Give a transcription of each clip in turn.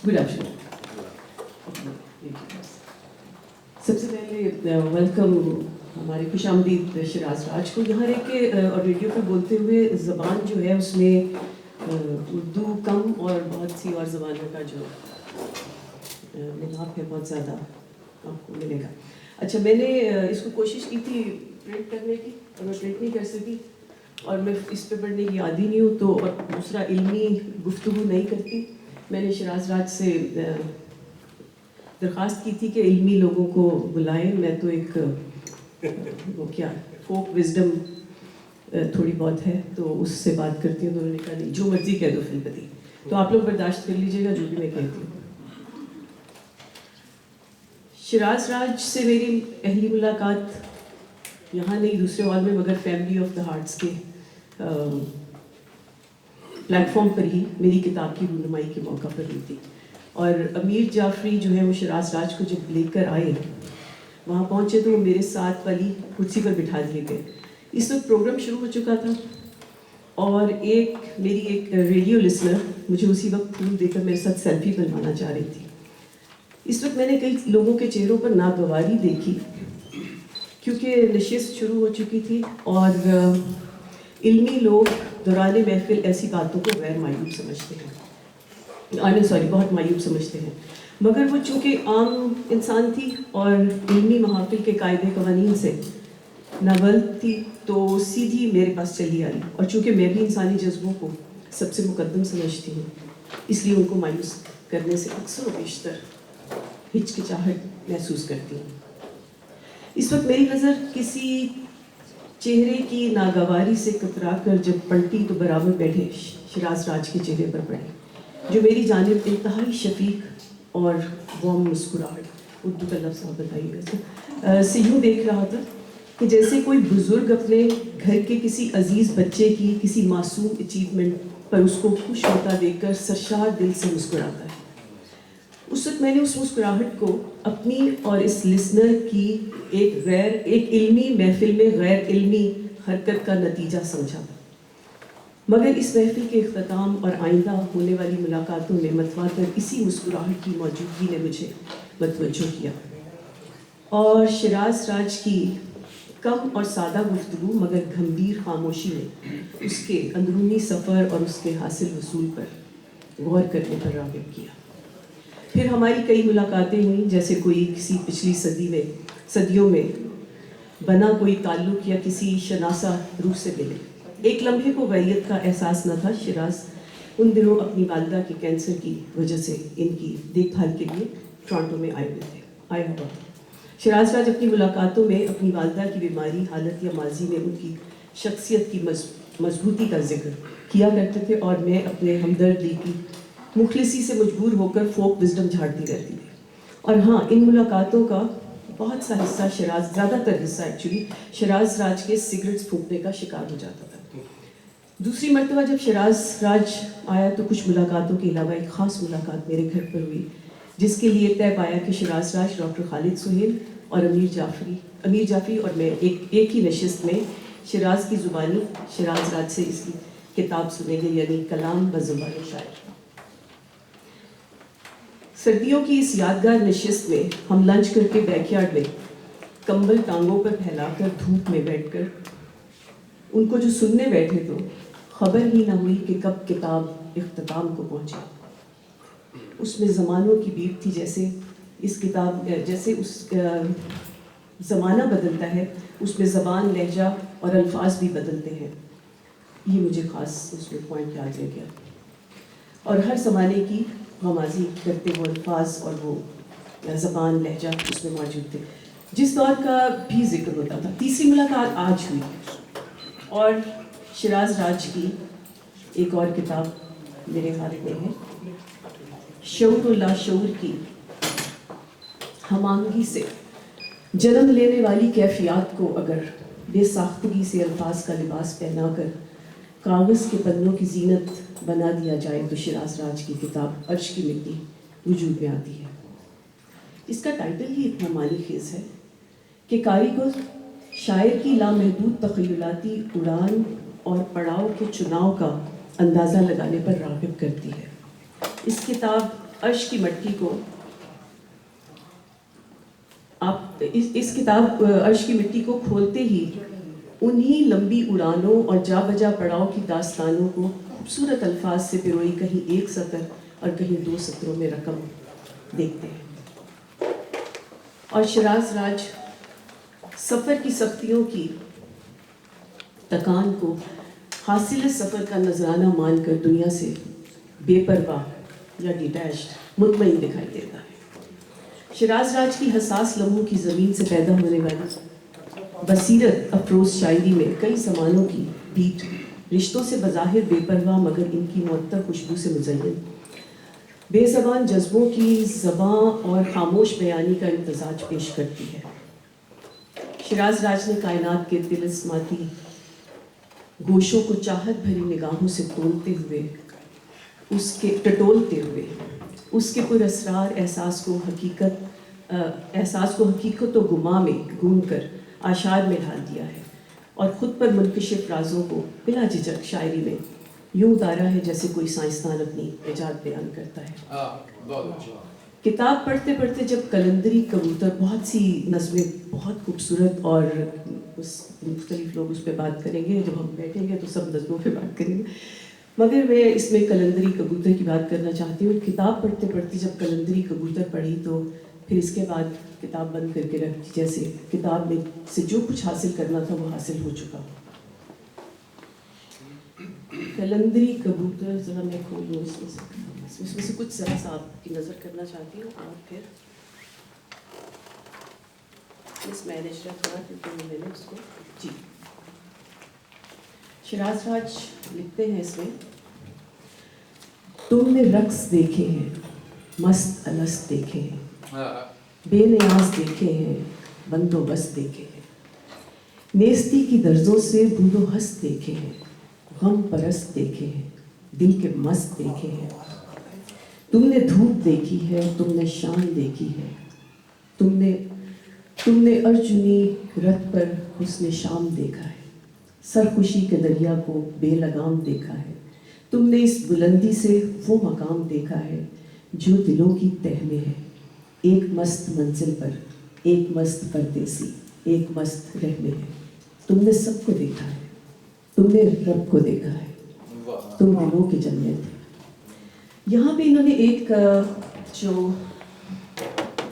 Good afternoon. سب سے پہلے welcome ہمارے خوش آمدید شراز راج کو. یہاں رہ کے اور ریڈیو پہ بولتے ہوئے زبان جو ہے اس میں اردو کم اور بہت سی اور زبانوں کا جو ملاپ ہے بہت زیادہ آپ کو ملے گا. اچھا، میں نے اس کو کوشش کی تھی پرنٹ کرنے کی اور میں پرنٹ نہیں کر سکی اور میں اس پہ پڑھنے کی عادی نہیں ہوں، تو اور دوسرا علمی گفتگو نہیں کرتی. میں نے شراز راج سے درخواست کی تھی کہ علمی لوگوں کو بلائیں. میں تو ایک وہ کیا فوک وزڈم تھوڑی بہت ہے تو اس سے بات کرتی ہوں. تو انہوں نے کہا نہیں، جو مرضی کہہ دو فی البدی. تو آپ لوگ برداشت کر لیجیے گا جو بھی میں کہتی ہوں. شراز راج سے میری پہلی ملاقات یہاں نہیں دوسرے ہال میں، مگر فیملی آف دا ہارٹس کے پلیٹ فارم پر ہی میری کتاب کی رونمائی کے موقع پر ہوئی تھی. اور امیر جعفری جو ہے وہ شراز راج کو جب لے کر آئے، وہاں پہنچے تو وہ میرے ساتھ والی کرسی پر بٹھا دیے گئے. اس وقت پروگرام شروع ہو چکا تھا اور میری ایک ریڈیو لسنر مجھے اسی وقت پھول دے کر میرے ساتھ سیلفی بنوانا چاہ رہی تھی. اس وقت میں نے کئی لوگوں کے چہروں پر ناگواری دیکھی کیونکہ نشست شروع ہو چکی تھی اور علمی لوگ دوران محفل ایسی باتوں کو غیر معیوب سمجھتے ہیں، بہت معیوب سمجھتے ہیں. مگر وہ چونکہ عام انسان تھی اور علمی محافل کے قاعدے قوانین سے نابلد تھی تو سیدھی میرے پاس چلی آئی. اور چونکہ میں بھی انسانی جذبوں کو سب سے مقدم سمجھتی ہوں، اس لیے ان کو مایوس کرنے سے اکثر و بیشتر ہچکچاہٹ محسوس کرتی ہوں. اس وقت میری نظر کسی چہرے کی ناگواری سے کترا کر جب پلٹی تو برابر بیٹھے شراز راج کے چہرے پر پڑی، جو میری جانب انتہائی شفیق اور وارم مسکراہٹ، اردو کا لفظ آپ بتائیے، سے یوں دیکھ رہا تھا کہ جیسے کوئی بزرگ اپنے گھر کے کسی عزیز بچے کی کسی معصوم اچیومنٹ پر اس کو خوش ہوتا دیکھ کر سرشار دل سے مسکراتا ہے. اس وقت میں نے اس مسکراہٹ کو اپنی اور اس لسنر کی ایک علمی محفل میں غیر علمی حرکت کا نتیجہ سمجھا. مگر اس محفل کے اختتام اور آئندہ ہونے والی ملاقاتوں میں متواتر اسی مسکراہٹ کی موجودگی نے مجھے متوجہ کیا اور شراز راج کی کم اور سادہ گفتگو مگر گھمبیر خاموشی نے اس کے اندرونی سفر اور اس کے حاصل وصول پر غور کرنے پر راغب کیا. پھر ہماری کئی ملاقاتیں ہوئیں جیسے کوئی کسی پچھلی صدیوں میں بنا کوئی تعلق یا کسی شناسہ روح سے ملے. ایک لمحے کو غیریت کا احساس نہ تھا. شراز ان دنوں اپنی والدہ کے کینسر کی وجہ سے ان کی دیکھ بھال کے لیے ٹورانٹو میں آئے ہوا تھا. شراز راج اپنی ملاقاتوں میں اپنی والدہ کی بیماری، حالت یا ماضی میں ان کی شخصیت کی مضبوطی کا ذکر کیا کرتے تھے اور میں اپنے ہمدردی کی مخلصی سے مجبور ہو کر فوک وزڈم جھاڑتی رہتی تھی. اور ہاں، ان ملاقاتوں کا بہت سا حصہ زیادہ تر حصہ ایکچولی شراز راج کے سگریٹس پھونکنے کا شکار ہو جاتا تھا. دوسری مرتبہ جب شراز راج آیا تو کچھ ملاقاتوں کے علاوہ ایک خاص ملاقات میرے گھر پر ہوئی جس کے لیے طے پایا کہ شراز راج، ڈاکٹر خالد سہیل اور امیر جعفری اور میں ایک ہی نشست میں شراز کی زبانی شراز راج سے اس کی کتاب سنیں گے، یعنی کلام و زبان شاعر. سردیوں کی اس یادگار نشست میں ہم لنچ کر کے بیک یارڈ میں کمبل ٹانگوں پر پھیلا کر دھوپ میں بیٹھ کر ان کو جو سننے بیٹھے تو خبر ہی نہ ہوئی کہ کب کتاب اختتام کو پہنچی. اس میں زمانوں کی بیت تھی، جیسے اس زمانہ بدلتا ہے اس میں زبان، لہجہ اور الفاظ بھی بدلتے ہیں. یہ مجھے خاص اس میں پوائنٹ یاد رہ گیا. اور ہر زمانے کی غمازی کرتے وہ الفاظ اور وہ زبان، لہجہ اس میں موجود تھے، جس دور کا بھی ذکر ہوتا تھا. تیسری ملاقات آج ہوئی اور شراز راج کی ایک اور کتاب میرے ہاتھ میں ہے. شعور و لاشعور کی ہم آہنگی سے جنم لینے والی کیفیات کو اگر بے ساختگی سے الفاظ کا لباس پہنا کر کاغذ کے پنوں کی زینت بنا دیا جائے تو شراز راج کی کتاب عرش کی مٹی وجود میں آتی ہے. اس کا ٹائٹل ہی اتنا معنی خیز ہے کہ قاری کو شاعر کی لامحدود تخیلاتی اڑان اور پڑاؤ کے چناؤ کا اندازہ لگانے پر راغب کرتی ہے. اس کتاب عرش کی مٹی کو آپ اس کتاب عرش کی مٹی کو کھولتے ہی انہی لمبی اڑانوں اور جا بجا پڑاؤ کی داستانوں کو خوبصورت الفاظ سے پروئی کہیں ایک سطر اور کہیں 2 سطروں میں رقم دیکھتے ہیں. اور شیراز راج سفر کی سختیوں کی تکان کو حاصل سفر کا نذرانہ مان کر دنیا سے بے پرواہ یا ڈیٹیچڈ مطمئن دکھائی دیتا ہے. شیراز راج کی حساس لمحوں کی زمین سے پیدا ہونے والی بصیرت افروز شاعری میں کئی زمانوں کی بیٹ رشتوں سے بظاہر بے پرواہ مگر ان کی معطر خوشبو سے مزین بے زبان جذبوں کی زباں اور خاموش بیانی کا امتزاج پیش کرتی ہے. شیراز راج نے کائنات کے طلسماتی گوشوں کو چاہت بھری نگاہوں سے ٹٹولتے ہوئے اس کے پر اسرار احساس کو حقیقت و گما میں گم کر اشعار میں ڈھال دیا ہے اور خود پر منکشف رازوں کو بلا جھجک شاعری میں یوں اتارا ہے جیسے کوئی سائنسدان اپنی ایجاد بیان کرتا ہے. کتاب پڑھتے پڑھتے جب کلندری کبوتر بہت سی نظمیں بہت خوبصورت اور مختلف لوگ اس پہ بات کریں گے، جب ہم بیٹھیں گے تو سب نظموں پہ بات کریں گے، مگر میں اس میں کلندری کبوتر کی بات کرنا چاہتی ہوں. کتاب پڑھتے پڑھتے جب کلندری کبوتر پڑھی تو پھر اس کے بعد کتاب بند کر کے رکھ دی، جیسے کتاب میں سے جو کچھ حاصل کرنا تھا وہ حاصل ہو چکا. کلندری کبوتر ذرا میں کھولوں اس میں سے کچھ ذرا سا آپ کی نظر کرنا چاہتی ہوں اور پھر اس مینیج تھوڑا کیونکہ میں نے اس کو جی. شیراز راج لکھتے ہیں اس میں، تم نے رقص دیکھے ہیں، مست الست دیکھے ہیں، بے نیاز دیکھے ہیں، بندوبست دیکھے ہیں، نیستی کی درزوں سے بود و ہست دیکھے ہیں، غم پرست دیکھے ہیں، دل کے مست دیکھے ہیں. تم نے دھوپ دیکھی ہے، تم نے شام دیکھی ہے، تم نے ارجنی رت پر حسن شام دیکھا ہے، سرخوشی کے دریا کو بے لگام دیکھا ہے. تم نے اس بلندی سے وہ مقام دیکھا ہے جو دلوں کی تہ میں ہے، ایک مست منزل پر، ایک مست پردیسی، ایک مست رہ میں ہے. تم نے سب کو دیکھا ہے، تم نے رب کو دیکھا ہے، تم دلوں کے جنت تھے. یہاں پہ انہوں نے ایک جو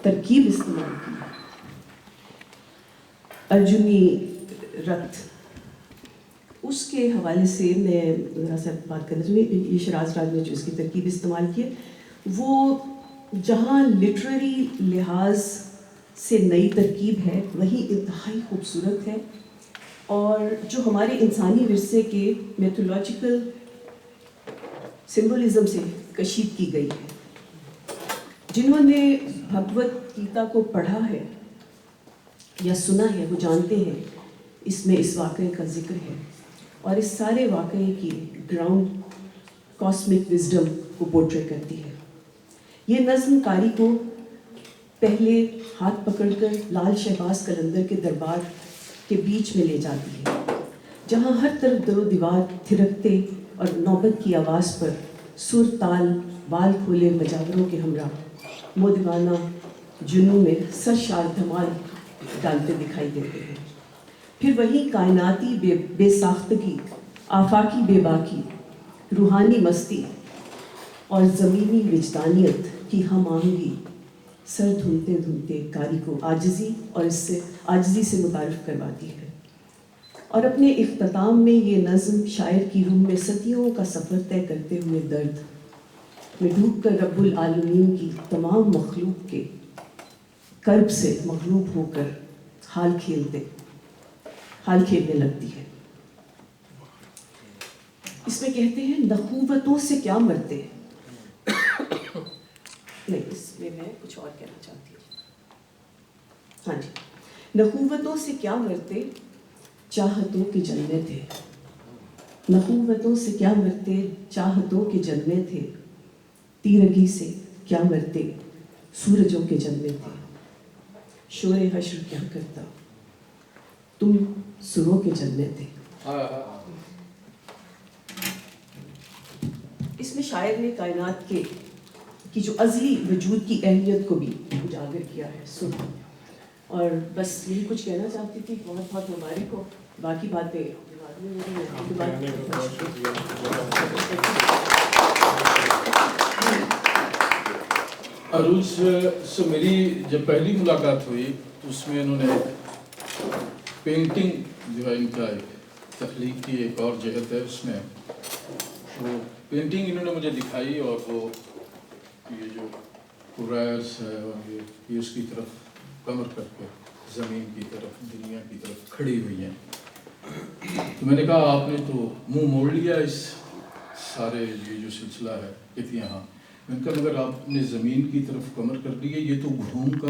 ترکیب استعمال کی، ارجنی رت، اس کے حوالے سے میں ذرا سا بات کرنا چاہوں گی. یہ شیراز راج نے جو اس کی ترکیب استعمال کی ہے وہ جہاں لٹریری لحاظ سے نئی ترکیب ہے وہیں انتہائی خوبصورت ہے، اور جو ہمارے انسانی ورثے کے میتھولوجیکل سمبولزم سے کشید کی گئی ہے. جنہوں نے بھگوت گیتا کو پڑھا ہے یا سنا ہے وہ جانتے ہیں اس میں اس واقعے کا ذکر ہے، اور اس سارے واقعے کی گراؤنڈ کاسمک وزڈم کو پورٹری کرتی ہے. یہ نظم قاری کو پہلے ہاتھ پکڑ کر لال شہباز قلندر کے دربار کے بیچ میں لے جاتی ہے، جہاں ہر طرف در و دیوار تھرکتے اور نوبت کی آواز پر سر تال بال کھولے مجاوروں کے ہمراہ مودبانہ جنوں میں سر شار دھمال ڈالتے دکھائی دیتے ہیں. پھر وہی کائناتی بے ساختگی، آفاقی بے باکی، روحانی مستی اور زمینی وجدانیت کی ہم آہنگی سر دھنتے دھنتے قاری کو عاجزی سے متعارف کرواتی ہے. اور اپنے اختتام میں یہ نظم شاعر کی روح میں صدیوں کا سفر طے کرتے ہوئے درد میں ڈوب کر رب العالمین کی تمام مخلوق کے کرب سے مغلوب ہو کر حال کھیلنے لگتی ہے. اس میں کہتے ہیں نخوتوں سے کیا مرتے نہیں، اس میں کچھ اور کہنا چاہتی ہوں. ہاں جی، نخوتوں سے کیا مرتے چاہتوں کے جلوے تھے، نخوتوں سے کیا مرتے چاہتوں کے جلوے تھے، تیرگی سے کیا مرتے سورجوں کے جلوے تھے. شور حشر کیا کرتا تم سروں کے جلوے تھے. اس میں شاعر نے کائنات کے کی جو ازلی وجود کی اہمیت کو بھی اجاگر کیا ہے. سو اور بس یہی کچھ کہنا چاہتی تھی. بہت بہت مبارک ہو. باقی باتیں بعد میں عروج سے میری جب پہلی ملاقات ہوئی تو اس میں انہوں نے پینٹنگ جو ہے ان کا ایک تخلیق کی ایک اور جہت ہے. اس میں وہ پینٹنگ انہوں نے مجھے دکھائی اور وہ یہ جو قرائز ہے اور یہ اس کی طرف کمر کر کے زمین کی طرف دنیا کی طرف کھڑی ہوئی ہیں. تو میں نے کہا آپ نے تو منہ موڑ لیا اس سارے یہ جو سلسلہ ہے اتنے یہاں. میں نے کہا مگر آپ نے زمین کی طرف کمر کر دی ہے, یہ تو گھوم کر